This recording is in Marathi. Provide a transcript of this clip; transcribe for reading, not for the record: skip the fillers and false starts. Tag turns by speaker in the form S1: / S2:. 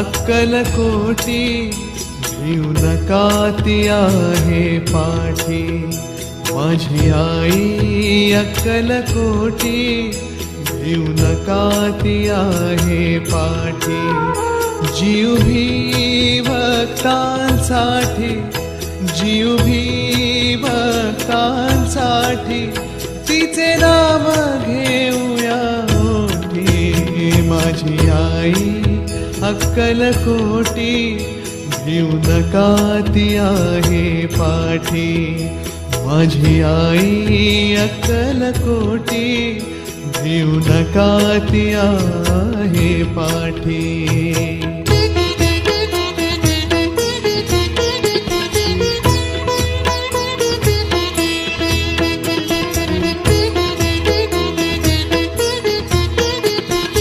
S1: अक्कलकोटी भिऊ नका ती आहे पाठी, माझी आई अक्कलकोटी भिऊ नका ती आहे पाठी. जीव भी भक्तांसाठी, जीव भी भक्तांसाठी तिचे नाम घेऊया ओठी. माझी आई अक्कलकोटी भिऊ नका ती आहे पाठी, माझी आई अक्कलकोटी भिऊ नका ती आहे पाठी.